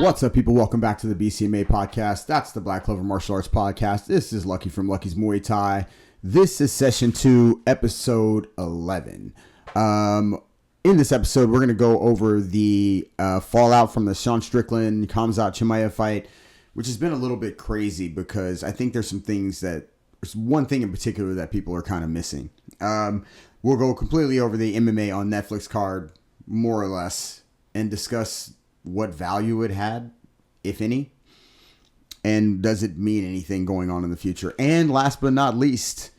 What's up, people? Welcome back to the BCMA podcast. That's the Black Clover Martial Arts podcast. This is Lucky from Lucky's Muay Thai. This is session 2, episode 11. In this episode, we're going to go over the fallout from the Sean Strickland Khamzat Chimaev fight, which has been a little bit crazy because I think there's one thing in particular that people are kind of missing. We'll go completely over the MMA on Netflix card, more or less, and discuss what value it had, if any, and does it mean anything going on in the future. And last but not least,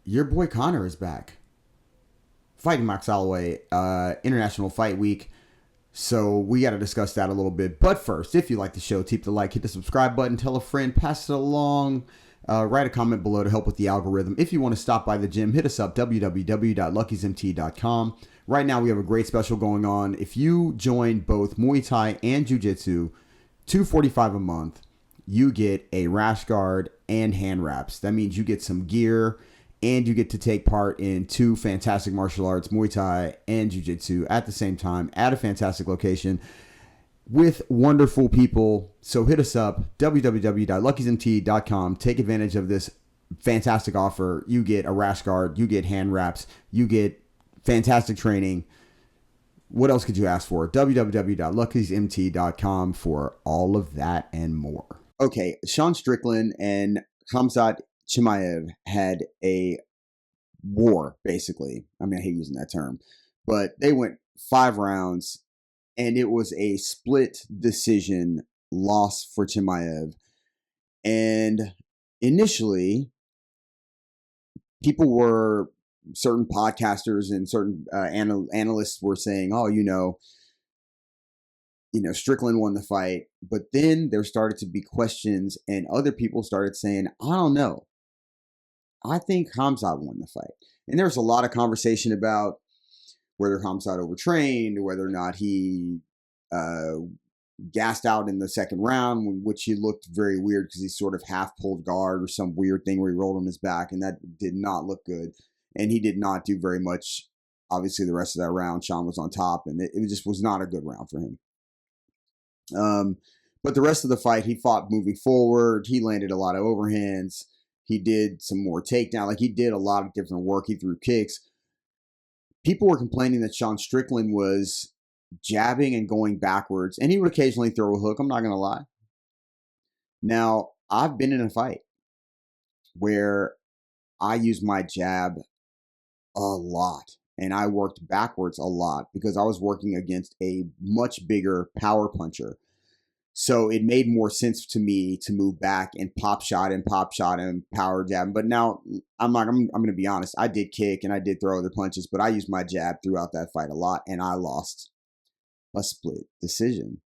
your boy Conor is back, fighting Max Holloway, International Fight Week. So we got to discuss that a little bit. But first, if you like the show, keep the like, hit the subscribe button, tell a friend, pass it along, write a comment below to help with the algorithm. If you want to stop by the gym, hit us up, www.luckysmt.com. Right now, we have a great special going on. If you join both Muay Thai and Jiu-Jitsu, $245 a month, you get a rash guard and hand wraps. That means you get some gear and you get to take part in 2 fantastic martial arts, Muay Thai and Jiu-Jitsu, at the same time at a fantastic location with wonderful people. So hit us up, www.luckysmt.com. Take advantage of this fantastic offer. You get a rash guard, you get hand wraps, you get fantastic training. What else could you ask for? www.luckysmt.com for all of that and more. Okay, Sean Strickland and Khamzat Chimaev had a war, basically. I mean, I hate using that term. But they went 5 rounds, and it was a split decision loss for Chimaev. And initially, certain podcasters and certain analysts were saying, Strickland won the fight. But then there started to be questions, and other people started saying, I don't know. I think Khamzat won the fight. And there was a lot of conversation about whether Khamzat overtrained, whether or not he gassed out in the second round, which he looked very weird because he sort of half pulled guard or some weird thing where he rolled on his back, and that did not look good. And he did not do very much. Obviously, the rest of that round, Sean was on top, and it just was not a good round for him. But the rest of the fight, he fought moving forward. He landed a lot of overhands. He did some more takedown. Like, he did a lot of different work. He threw kicks. People were complaining that Sean Strickland was jabbing and going backwards, and he would occasionally throw a hook. I'm not going to lie. Now, I've been in a fight where I used my jab a lot, and I worked backwards a lot because I was working against a much bigger power puncher. So it made more sense to me to move back and pop shot and power jab. But now I'm going to be honest. I did kick and I did throw other punches, but I used my jab throughout that fight a lot, and I lost a split decision.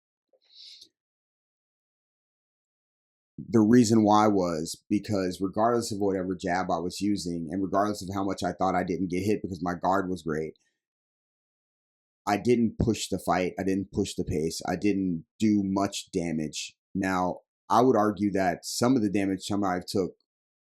The reason why was because regardless of whatever jab I was using, and regardless of how much I thought I didn't get hit because my guard was great, I didn't push the fight. I didn't push the pace. I didn't do much damage. Now, I would argue that some of the damage Chimaev took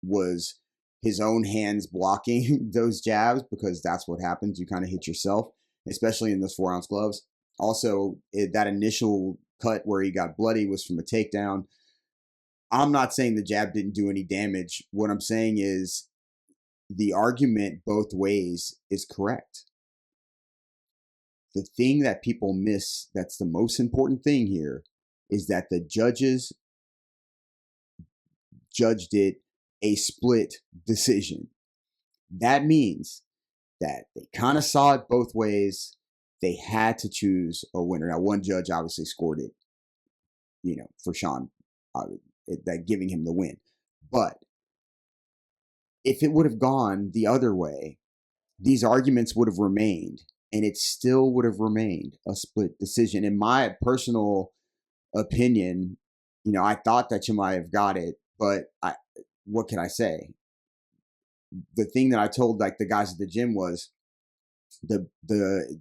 was his own hands blocking those jabs, because that's what happens. You kind of hit yourself, especially in those 4-ounce gloves. Also, that initial cut where he got bloody was from a takedown. I'm not saying the jab didn't do any damage. What I'm saying is the argument both ways is correct. The thing that people miss, that's the most important thing here, is that the judges judged it a split decision. That means that they kind of saw it both ways. They had to choose a winner. Now, one judge obviously scored it, for Sean, that giving him the win. But if it would have gone the other way, these arguments would have remained, and it still would have remained a split decision. In my personal opinion, I thought that Chimaev got it, but what can I say? The thing that I told the guys at the gym was the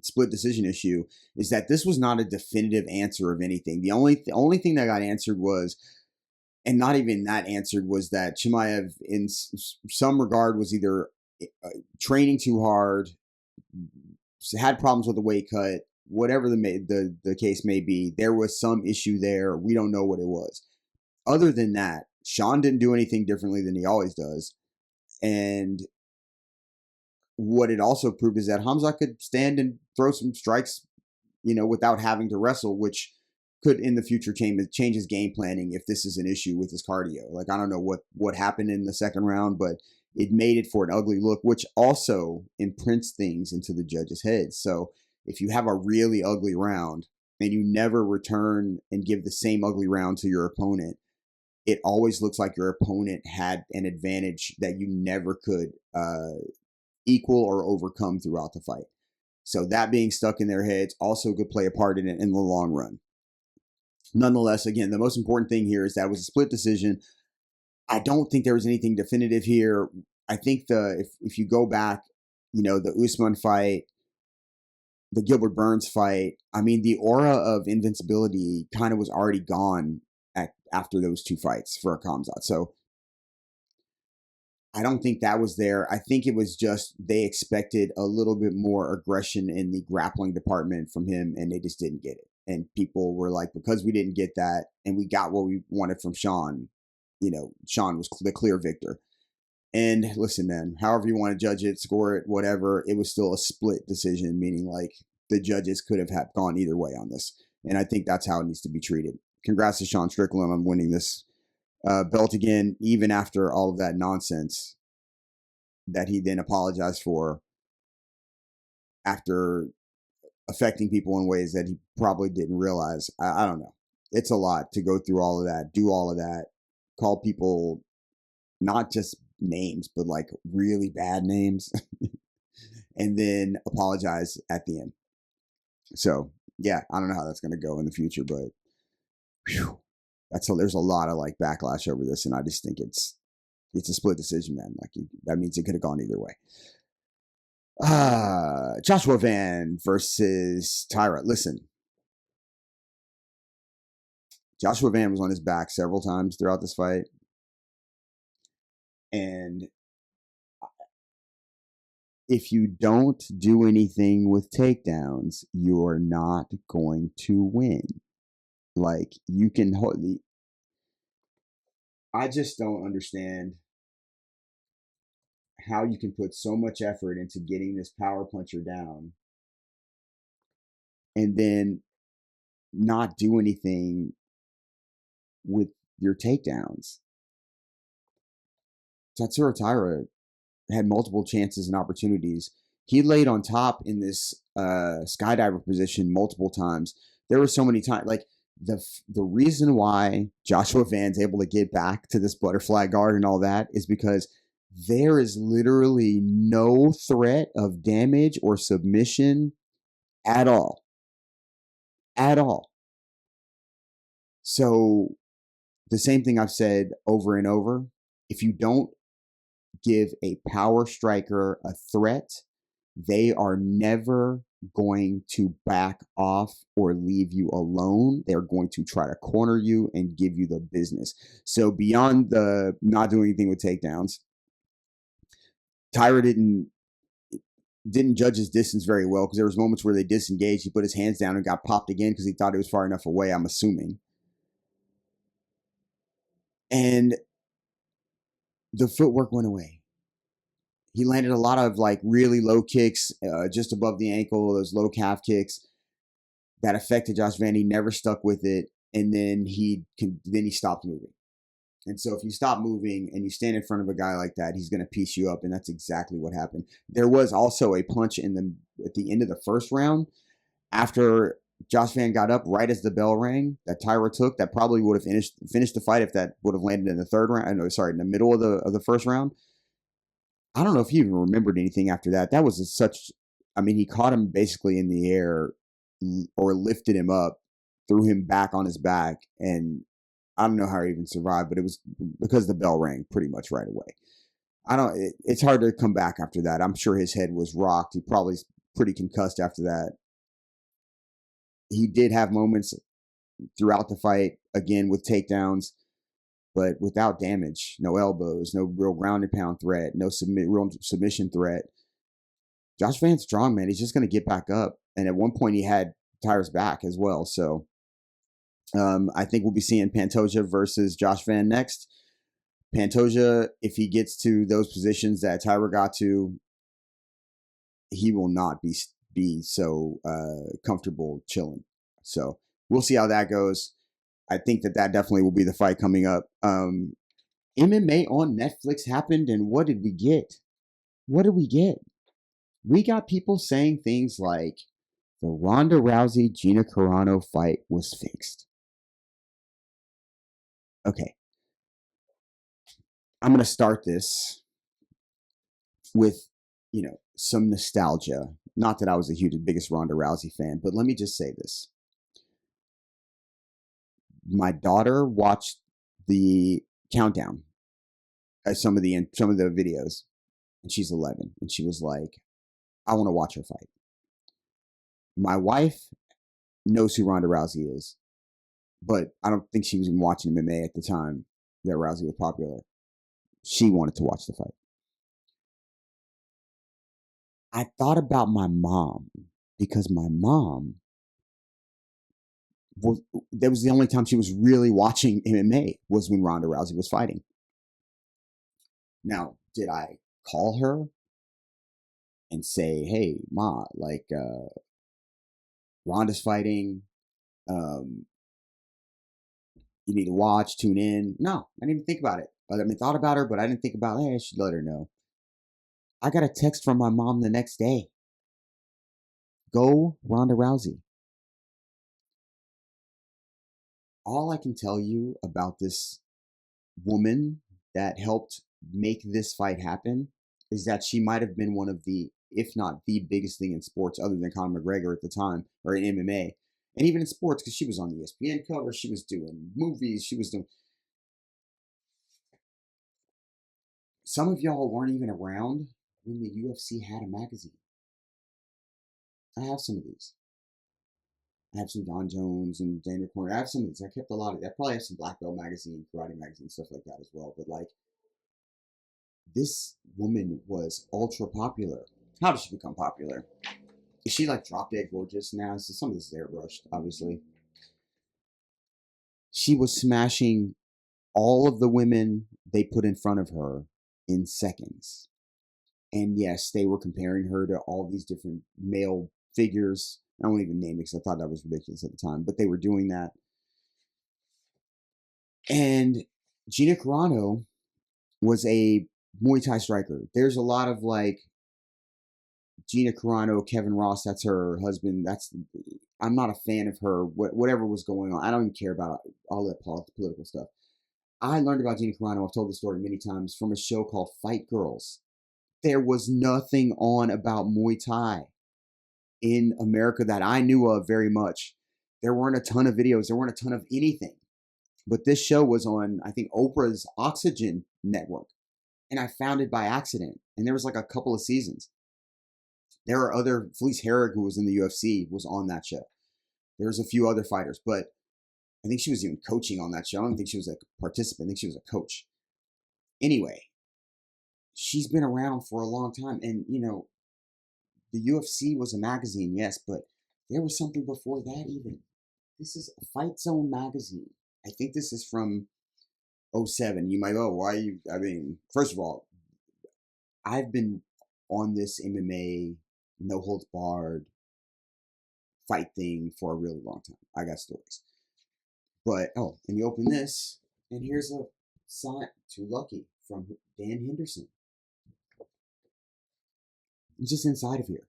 split decision issue is that this was not a definitive answer of anything. The only thing that got answered was, and not even that answered, was that Chimaev in some regard was either training too hard, had problems with the weight cut, whatever the case may be, there was some issue there. We don't know what it was. Other than that, Sean didn't do anything differently than he always does. And what it also proved is that Khamzat could stand and throw some strikes, without having to wrestle, which could in the future change his game planning if this is an issue with his cardio. Like, I don't know what happened in the second round, but it made it for an ugly look, which also imprints things into the judges' heads. So if you have a really ugly round and you never return and give the same ugly round to your opponent, it always looks like your opponent had an advantage that you never could equal or overcome throughout the fight. So that being stuck in their heads also could play a part in it in the long run. Nonetheless, again, the most important thing here is that it was a split decision. I don't think there was anything definitive here. I think if you go back, the Usman fight, the Gilbert Burns fight, I mean, the aura of invincibility kind of was already gone after those two fights for Khamzat. So I don't think that was there. I think it was just they expected a little bit more aggression in the grappling department from him, and they just didn't get it. And people were like, because we didn't get that and we got what we wanted from Sean, Sean was the clear victor. And listen, man, however you want to judge it, score it, whatever, it was still a split decision, meaning like the judges could have gone either way on this. And I think that's how it needs to be treated. Congrats to Sean Strickland on winning this belt again, even after all of that nonsense that he then apologized for after affecting people in ways that he probably didn't realize. I don't know. It's a lot to go through all of that, do all of that, call people not just names, but like really bad names, and then apologize at the end. So yeah, I don't know how that's going to go in the future, but whew, there's a lot of like backlash over this, and I just think it's a split decision, man. Like that means it could have gone either way. Joshua Van versus Tyra. Listen, Joshua Van was on his back several times throughout this fight, and if you don't do anything with takedowns, you're not going to win. Like, you can hold the. I just don't understand how you can put so much effort into getting this power puncher down and then not do anything with your takedowns. Tatsuro Taira had multiple chances and opportunities. He laid on top in this skydiver position multiple times. There were so many times, like the reason why Joshua Van's able to get back to this butterfly guard and all that is because there is literally no threat of damage or submission at all. At all. So the same thing I've said over and over. If you don't give a power striker a threat, they are never going to back off or leave you alone. They're going to try to corner you and give you the business. So beyond the not doing anything with takedowns, Tyra didn't judge his distance very well, because there was moments where they disengaged. He put his hands down and got popped again because he thought it was far enough away, I'm assuming. And the footwork went away. He landed a lot of like really low kicks just above the ankle, those low calf kicks that affected Josh Van. He never stuck with it, and then he stopped moving. And so if you stop moving and you stand in front of a guy like that, he's going to piece you up, and that's exactly what happened. There was also a punch at the end of the first round after Josh Van got up right as the bell rang that Tyra took that probably would have finished the fight if that would have landed in the third round. In the middle of the first round. I don't know if he even remembered anything after that. That was he caught him basically in the air or lifted him up, threw him back on his back, and I don't know how he even survived, but it was because the bell rang pretty much right away. It's hard to come back after that. I'm sure his head was rocked. He probably is pretty concussed after that. He did have moments throughout the fight, again, with takedowns, but without damage, no elbows, no real ground and pound threat, no real submission threat. Josh Van's strong, man. He's just going to get back up. And at one point he had Tyra's back as well. So I think we'll be seeing Pantoja versus Josh Van next. Pantoja, if he gets to those positions that Tyra got to, he will not be so comfortable chilling. So we'll see how that goes. I think that definitely will be the fight coming up. MMA on Netflix happened, and what did we get? What did we get? We got people saying things like the Ronda Rousey Gina Carano fight was fixed. Okay. I'm going to start this with, some nostalgia. Not that I was the biggest Ronda Rousey fan, but let me just say this. My daughter watched the countdown, some of the videos, and she's 11, and she was like, I want to watch her fight. My wife knows who Ronda Rousey is, but I don't think she was even watching MMA at the time that Rousey was popular. She wanted to watch the fight. I thought about my mom, because my mom that was the only time she was really watching MMA was when Ronda Rousey was fighting. Now, did I call her and say, hey, Ma, like, Ronda's fighting, you need to watch, tune in? No, I didn't even think about it. I thought about her, but I didn't think about, hey, I should let her know. I got a text from my mom the next day. Go Ronda Rousey. All I can tell you about this woman that helped make this fight happen is that she might have been one of the, if not the biggest thing in sports other than Conor McGregor at the time, or in MMA, and even in sports, because she was on the ESPN cover, she was doing movies, she was doing... Some of y'all weren't even around when the UFC had a magazine. I have some of these. I have some Don Jones and Daniel Cormier. I have some of these. I kept a lot of that. I probably have some Black Belt magazine, Karate magazine, stuff like that as well. But like, this woman was ultra popular. How did she become popular? Is she like drop dead gorgeous now? So some of this is airbrushed, obviously. She was smashing all of the women they put in front of her in seconds. And yes, they were comparing her to all these different male figures. I won't even name it because I thought that was ridiculous at the time, but they were doing that. And Gina Carano was a Muay Thai striker. There's a lot of like Gina Carano, Kevin Ross, that's her husband. I'm not a fan of her. Whatever was going on, I don't even care about all that political stuff. I learned about Gina Carano, I've told this story many times, from a show called Fight Girls. There was nothing on about Muay Thai in America that I knew of very much. There weren't a ton of videos. There weren't a ton of anything. But this show was on, I think, Oprah's Oxygen network. And I found it by accident. And there was like a couple of seasons. There are other, Felice Herrig, who was in the UFC, was on that show. There's a few other fighters, but I think she was even coaching on that show. I don't think she was a participant. I think she was a coach. Anyway, she's been around for a long time. And, the UFC was a magazine, yes, but there was something before that even. This is Fight Zone magazine. I think this is from 2007. You might go, why you, first of all, I've been on this MMA, no holds barred fight thing for a really long time. I got stories. But, and you open this, and here's a sign to Lucky from Dan Henderson. It's just inside of here.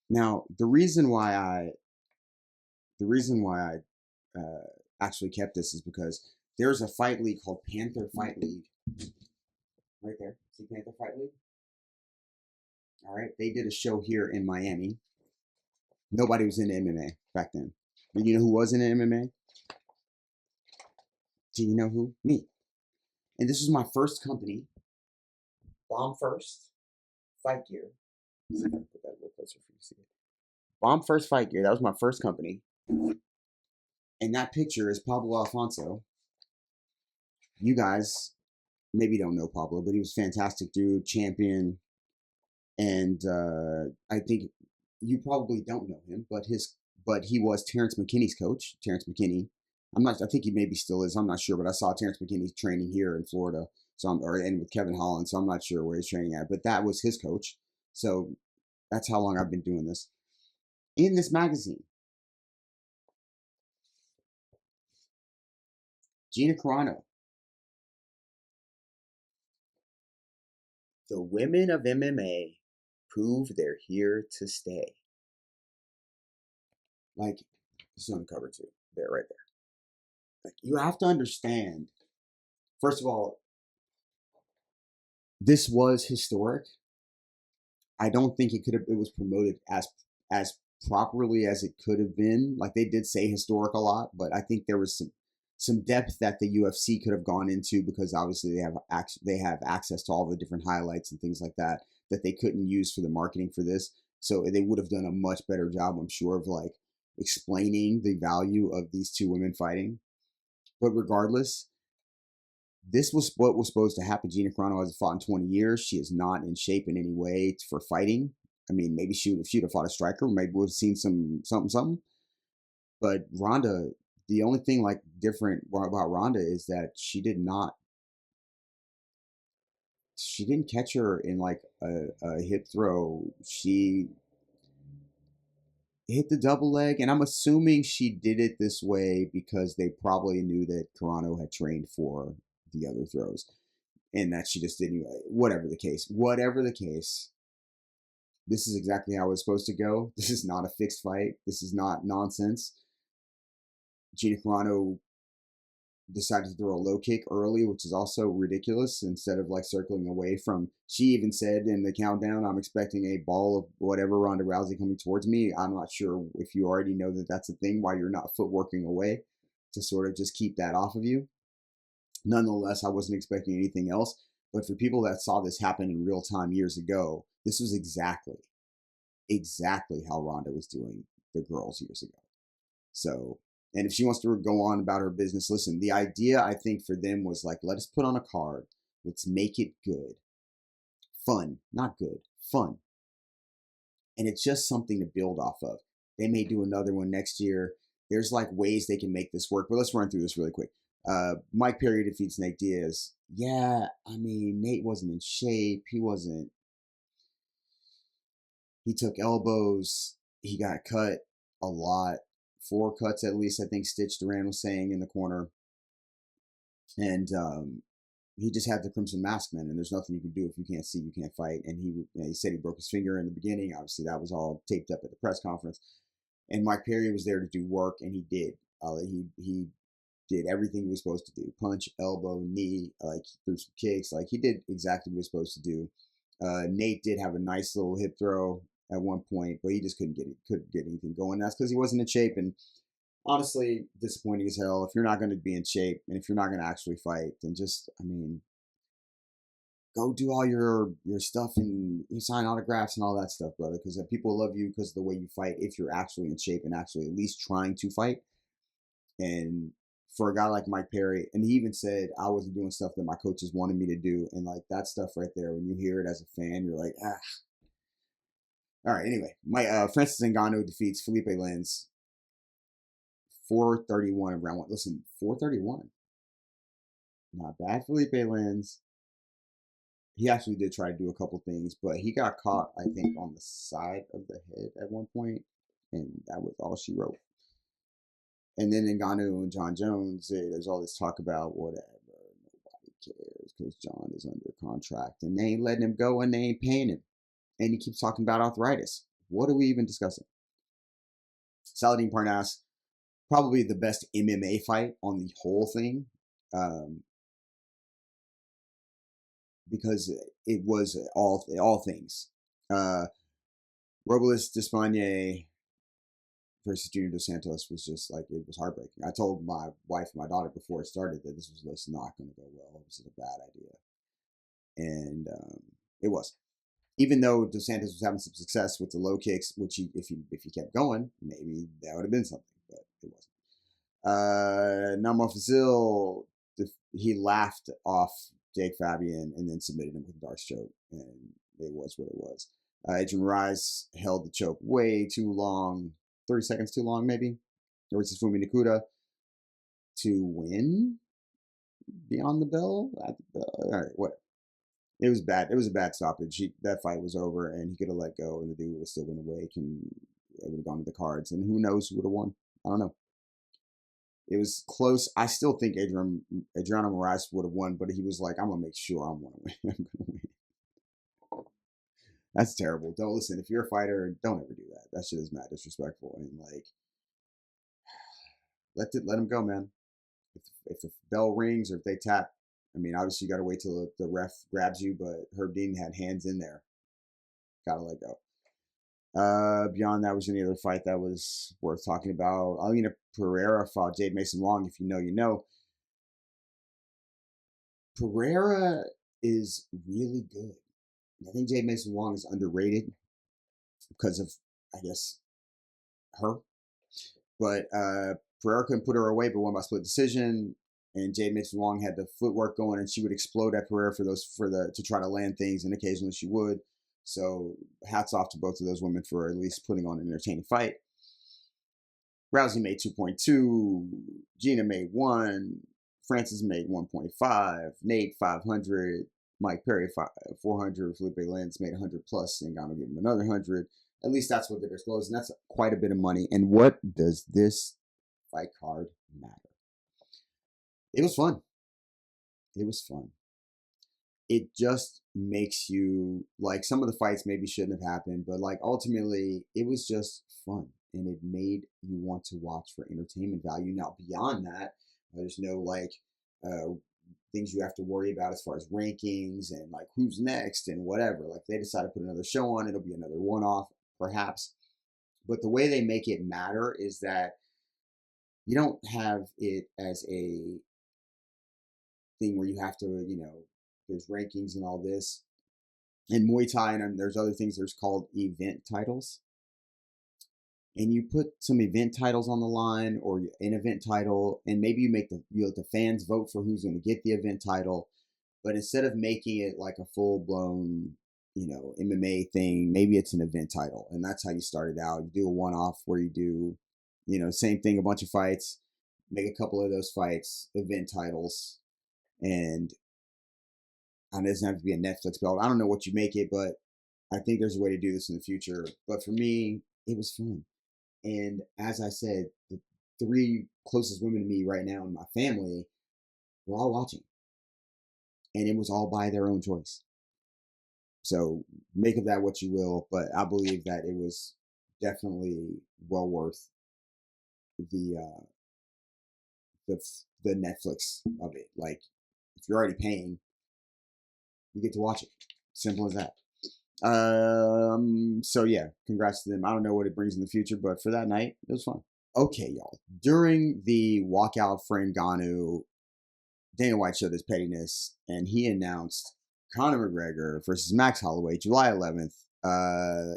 Now, the reason why I actually kept this is because there's a fight league called Panther Fight League. Right there. See Panther Fight League? All right. They did a show here in Miami. Nobody was into MMA back then. But you know who was into MMA? Do you know who? Me. And this was my first company. Bomb First Fight Gear. Let's see if I can put that a little closer for you to see it. Bomb First Fight Gear. That was my first company. And that picture is Pablo Alfonso. You guys maybe don't know Pablo, but he was a fantastic dude, champion. And I think you probably don't know him, but his but he was Terrence McKinney's coach. Terrence McKinney. I think he maybe still is. I'm not sure, but I saw Terrence McKinney training here in Florida. And with Kevin Holland, so I'm not sure where he's training at, but that was his coach. So that's how long I've been doing this. In this magazine, Gina Carano, the women of MMA prove they're here to stay. Like, it's on the cover too. There, right there. Like, you have to understand, first of all, this was historic. I don't think it was promoted as properly as it could have been. Like, they did say historic a lot, but I think there was some depth that the UFC could have gone into, because obviously they have access to all the different highlights and things like that they couldn't use for the marketing for this. So they would have done a much better job, I'm sure, of like explaining the value of these two women fighting. But regardless, this was what was supposed to happen. Gina Carano hasn't fought in 20 years. She is not in shape in any way for fighting. I mean, maybe if she'd have fought a striker, maybe we'd have seen something. But Ronda, the only thing like different about Ronda is that she didn't catch her in like a hip throw. She hit the double leg, and I'm assuming she did it this way because they probably knew that Carano had trained for the other throws, and that she just didn't. Whatever the case, this is exactly how it's supposed to go. This is not a fixed fight. This is not nonsense. Gina Carano decided to throw a low kick early, which is also ridiculous, instead of like circling away from. She even said in the countdown, I'm expecting a ball of whatever Ronda Rousey coming towards me. I'm not sure if you already know that that's a thing, why you're not footworking away to sort of just keep that off of you. Nonetheless, I wasn't expecting anything else. But for people that saw this happen in real time years ago, this was exactly how Ronda was doing the girls years ago. So, and if she wants to go on about her business, listen, the idea I think for them was like, let us put on a card. Let's make it good. Fun, not good, fun. And it's just something to build off of. They may do another one next year. There's like ways they can make this work, but let's run through this really quick. Mike Perry defeats Nate Diaz. Yeah, I mean, Nate wasn't in shape. He took elbows. He got cut a lot. 4 cuts at least, I think Stitch Duran was saying in the corner. And he just had the Crimson Mask, man, and there's nothing you can do. If you can't see, you can't fight. And he said he broke his finger in the beginning. Obviously, that was all taped up at the press conference. And Mike Perry was there to do work, and he did. He did everything he was supposed to do. Punch, elbow, knee, like threw some kicks. Like he did exactly what he was supposed to do. Nate did have a nice little hip throw at one point, but he just couldn't get anything going. That's because he wasn't in shape, and honestly, disappointing as hell. If you're not going to be in shape, and if you're not going to actually fight, then just, I mean, go do all your stuff and you sign autographs and all that stuff, brother, because people love you because of the way you fight, if you're actually in shape and actually at least trying to fight. And for a guy like Mike Perry, and he even said, I wasn't doing stuff that my coaches wanted me to do. And like that stuff right there, when you hear it as a fan, you're like, ah. All right, anyway, Francis Ngannou defeats Felipe Lins 431 of round 1. Listen, 431. Not bad, Felipe Lins. He actually did try to do a couple things, but he got caught, I think, on the side of the head at one point, and that was all she wrote. And then Ngannou and John Jones, there's all this talk about whatever, nobody cares because John is under contract, and they ain't letting him go and they ain't paying him. And he keeps talking about arthritis. What are we even discussing? Saladin Parnasse, probably the best MMA fight on the whole thing, because it was all things. Robles Despagne versus Junior Dos Santos was just like, it was heartbreaking. I told my wife and my daughter before it started that this was just not going to go well. It was a bad idea, and it was. Even though Dos Santos was having some success with the low kicks, which if he kept going, maybe that would have been something, but it wasn't. Namo Fazil, he laughed off Jake Fabian and then submitted him with a dark choke, and it was what it was. Adrian Rice held the choke way too long. 30 seconds too long, maybe, versus Fumi Nakuda to win beyond the bell. All right, what? It was bad. It was a bad stoppage. That fight was over, and he could have let go, and the dude would have still been awake, and it would have gone to the cards. And who knows who would have won? I don't know. It was close. I still think Adriano Moraes would have won, but he was like, "I'm gonna make sure I'm gonna win. I'm gonna win." That's terrible. Don't listen. If you're a fighter, don't ever do that. That shit is mad disrespectful. And like, let him go, man. If the bell rings or if they tap, I mean, obviously you got to wait till the ref grabs you. But Herb Dean had hands in there. Gotta let go. Beyond that, was any other fight that was worth talking about? Alina Pereira fought Jade Mason Wong. If you know, you know. Pereira is really good. I think Jade Mason Wong is underrated because of, I guess, her. But Pereira couldn't put her away, but won by split decision. And Jade Mason Wong had the footwork going, and she would explode at Pereira to try to land things, and occasionally she would. So hats off to both of those women for at least putting on an entertaining fight. Rousey made 2.2, Gina made 1, Francis made 1.5, Nate 500, Mike Perry 400, Felipe Lenz made 100 plus, and Ngannou gave him another 100. At least that's what they're disclosing. That's quite a bit of money. And what does this fight card matter? It was fun. It was fun. It just makes you, like, some of the fights maybe shouldn't have happened, but like ultimately it was just fun, and it made you want to watch for entertainment value. Now beyond that, there's no like things you have to worry about as far as rankings and like who's next and whatever. Like they decide to put another show on, it'll be another one-off perhaps, but the way they make it matter is that you don't have it as a thing where you have to, there's rankings and all this. In Muay Thai, and there's other things, there's called event titles. And you put some event titles on the line, or an event title, and maybe you let the fans vote for who's going to get the event title. But instead of making it like a full-blown, MMA thing, maybe it's an event title. And that's how you start it out. You do a one-off where you do, same thing, a bunch of fights, make a couple of those fights event titles. And it doesn't have to be a Netflix belt. I don't know what you make it, but I think there's a way to do this in the future. But for me, it was fun. And as I said, the 3 closest women to me right now in my family were all watching. And it was all by their own choice. So make of that what you will. But I believe that it was definitely well worth the Netflix of it. Like, if you're already paying, you get to watch it. Simple as that. So yeah, congrats to them. I don't know what it brings in the future, but for that night, it was fun. Okay, y'all. During the walkout for Ngannou, Dana White showed his pettiness, and he announced Conor McGregor versus Max Holloway, July 11th,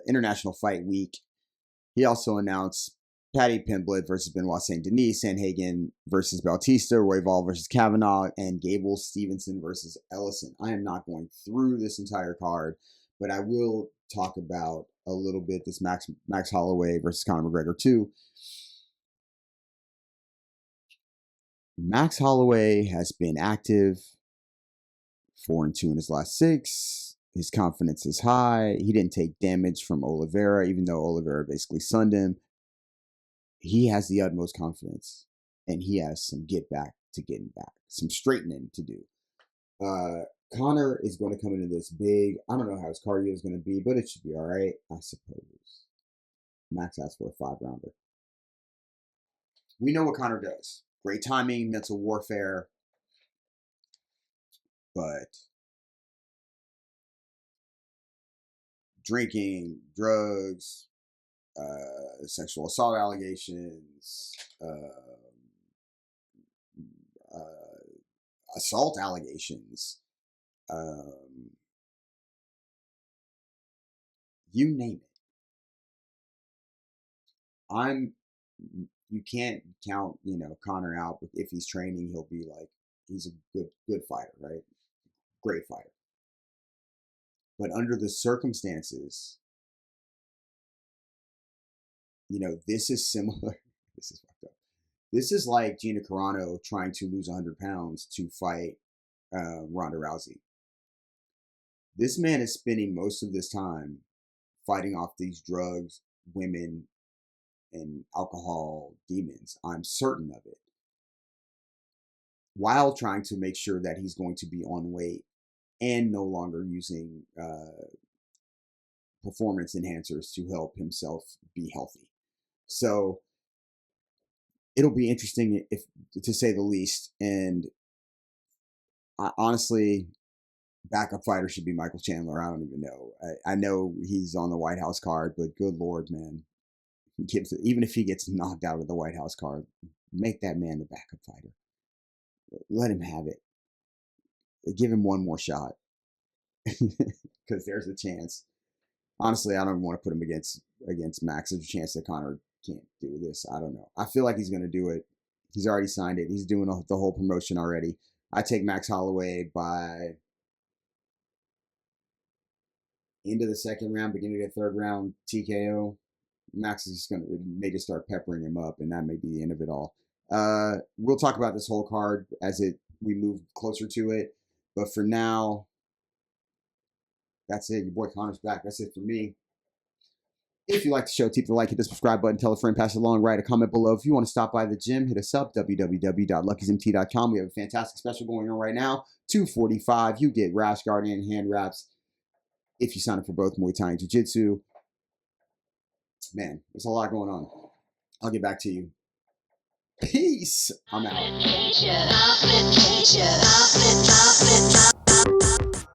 International Fight Week. He also announced Paddy Pimblett versus Benoit St. Denis, Sanhagen versus Bautista, Royval versus Kavanaugh, and Gable Stevenson versus Ellison. I am not going through this entire card, but I will talk about a little bit this Max Holloway versus Conor McGregor too. Max Holloway has been active, 4-2 in his last 6. His confidence is high. He didn't take damage from Oliveira, even though Oliveira basically sunned him. He has the utmost confidence, and he has some getting back, some straightening to do. Conor is going to come into this big. I don't know how his cardio is going to be, but it should be all right, I suppose. Max asked for a 5-rounder. We know what Conor does. Great timing, mental warfare, but drinking, drugs, sexual assault allegations, assault allegations, you name it. You can't count, Conor out. If he's training, he'll be like, he's a good fighter, right? Great fighter. But under the circumstances, this is similar. This is fucked up. This is like Gina Carano trying to lose 100 pounds to fight Ronda Rousey. This man is spending most of this time fighting off these drugs, women, and alcohol demons. I'm certain of it. While trying to make sure that he's going to be on weight and no longer using performance enhancers to help himself be healthy. So it'll be interesting, if to say the least. And honestly, backup fighter should be Michael Chandler. I don't even know. I know he's on the White House card, but good Lord, man. Even if he gets knocked out of the White House card, make that man the backup fighter. Let him have it. Give him one more shot. Because there's a chance. Honestly, I don't want to put him against Max. There's a chance that Conor can't do this. I don't know. I feel like he's going to do it. He's already signed it. He's doing the whole promotion already. I take Max Holloway by end of the second round, beginning of the third round, TKO. Max is may just start peppering him up, and that may be the end of it all. We'll talk about this whole card as we move closer to it. But for now, that's it. Your boy Conor's back. That's it for me. If you like the show, keep the like, hit the subscribe button, tell a friend, pass it along, write a comment below. If you want to stop by the gym, hit us up, www.luckysmt.com. We have a fantastic special going on right now. $245. You get rash guard and hand wraps if you sign up for both Muay Thai and Jiu-Jitsu. Man, there's a lot going on. I'll get back to you. Peace. I'm out.